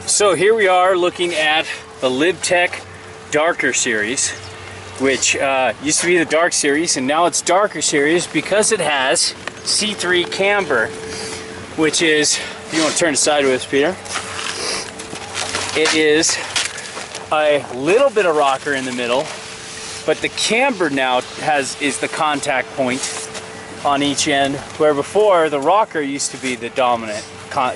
So here we are looking at the LibTech Darker Series, which used to be the Dark Series, and now it's Darker Series because it has C3 camber, which is, if you want to turn it sideways, Peter, it is a little bit of rocker in the middle, but the camber now is the contact point on each end, where before the rocker used to be the dominant,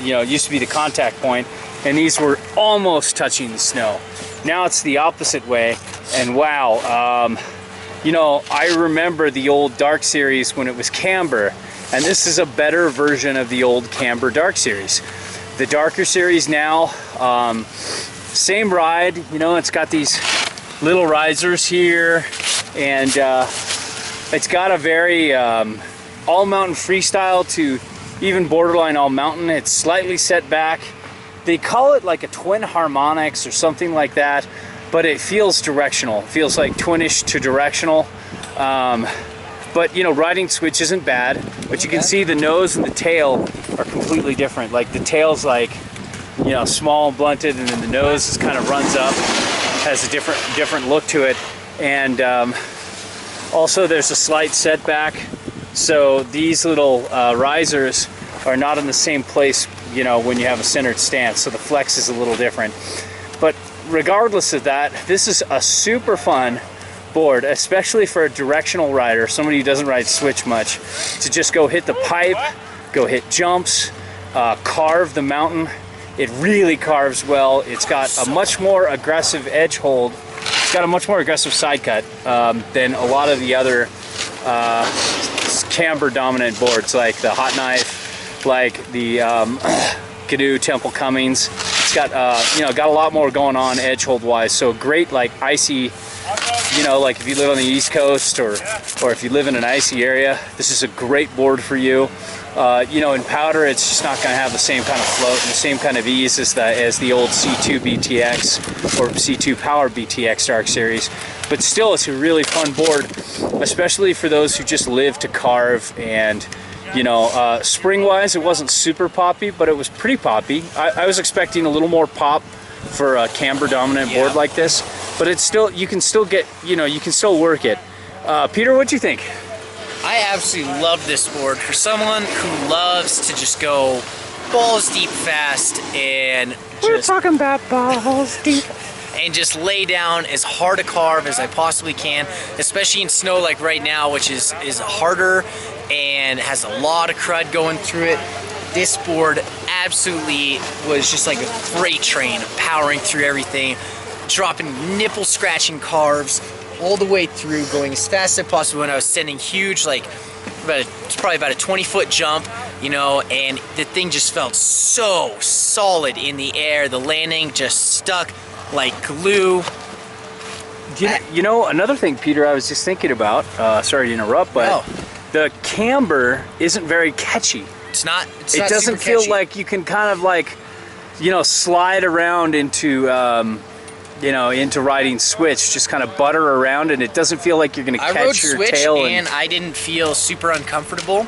used to be the contact point, and these were almost touching the snow. Now it's the opposite way, and wow, I remember the old Dark Series when it was camber, and this is a better version of the old camber Dark Series. The Darker Series now, same ride, it's got these little risers here, and it's got a very all mountain freestyle to even borderline all mountain. It's slightly set back. They call it like a twin harmonics or something like that, but it feels directional. It feels like twinish to directional. But riding switch isn't bad, but you can see the nose and the tail are completely different. Like the tail's like, small and blunted, and then the nose is kind of runs up, has a different look to it. And also there's a slight setback. So these little risers are not in the same place, when you have a centered stance. So the flex is a little different. But regardless of that, this is a super fun board, especially for a directional rider, somebody who doesn't ride switch much, to just go hit the pipe, go hit jumps, carve the mountain. It really carves well. It's got a much more aggressive edge hold. It's got a much more aggressive side cut than a lot of the other camber dominant boards, like the Hot Knife, like the Canoe Temple Cummings. It's got got a lot more going on edge hold wise. So great, like icy, like if you live on the East Coast or if you live in an icy area, this is a great board for you. In powder, it's just not going to have the same kind of float and the same kind of ease as the old C2 BTX or C2 Power BTX Dark Series. But still, it's a really fun board, especially for those who just live to carve. And spring-wise, it wasn't super poppy, but it was pretty poppy. I was expecting a little more pop for a camber dominant board like this, but it's still, you can still get, you can still work it. Peter, what'd you think? I absolutely love this board. For someone who loves to just go balls deep fast and we're talking about balls deep. And just lay down as hard a carve as I possibly can, especially in snow like right now, which is harder and has a lot of crud going through it. This board absolutely was just like a freight train powering through everything, dropping nipple scratching carves all the way through, going as fast as possible. When I was sending huge, it's probably about a 20-foot jump, and the thing just felt so solid in the air. The landing just stuck like glue. Another thing, Peter, I was just thinking about, sorry to interrupt, but the camber isn't very catchy. It doesn't feel like you can kind of slide around into into riding switch, just kind of butter around, and it doesn't feel like you're going to catch your tail. And I didn't feel super uncomfortable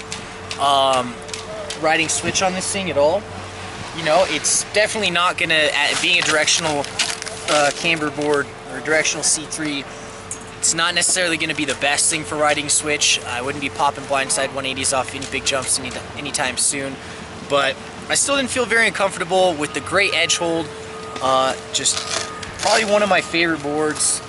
riding switch on this thing at all. It's definitely not going to, being a directional camber board or directional C3, it's not necessarily going to be the best thing for riding switch. I wouldn't be popping blindside 180s off any big jumps anytime soon, but I still didn't feel very uncomfortable with the great edge hold. Just probably one of my favorite boards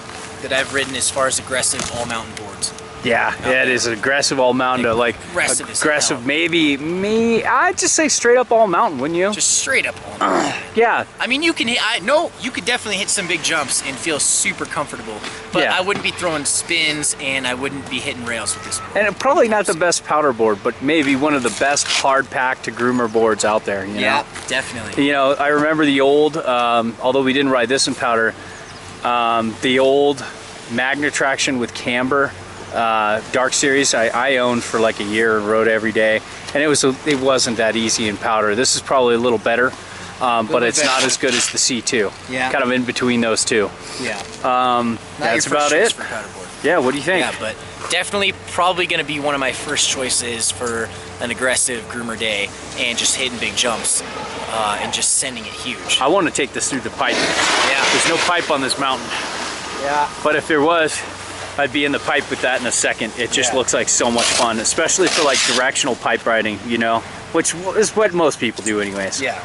that I've ridden as far as aggressive all mountain boards. Yeah, it is aggressive all mountain, aggressive. Maybe I'd just say straight up all mountain, wouldn't you? Just straight up all mountain. Yeah. I mean, you can hit. You could definitely hit some big jumps and feel super comfortable. But I wouldn't be throwing spins, and I wouldn't be hitting rails with this board. And probably not the best powder board, but maybe one of the best hard pack to groomer boards out there. Yeah, definitely. I remember the old, although we didn't ride this in powder, the old Magna Traction with camber. Dark Series I owned for like a year and rode every day, and it wasn't that easy in powder. This is probably a little better, but it's not as good as the C2. Yeah. Kind of in between those two. Yeah. That's about it. For powder board. Yeah, what do you think? Yeah, but definitely probably going to be one of my first choices for an aggressive groomer day and just hitting big jumps and just sending it huge. I want to take this through the pipe. Yeah. There's no pipe on this mountain. Yeah. But if there was, I'd be in the pipe with that in a second. It just looks like so much fun, especially for like directional pipe riding, you know, which is what most people do anyways. Yeah.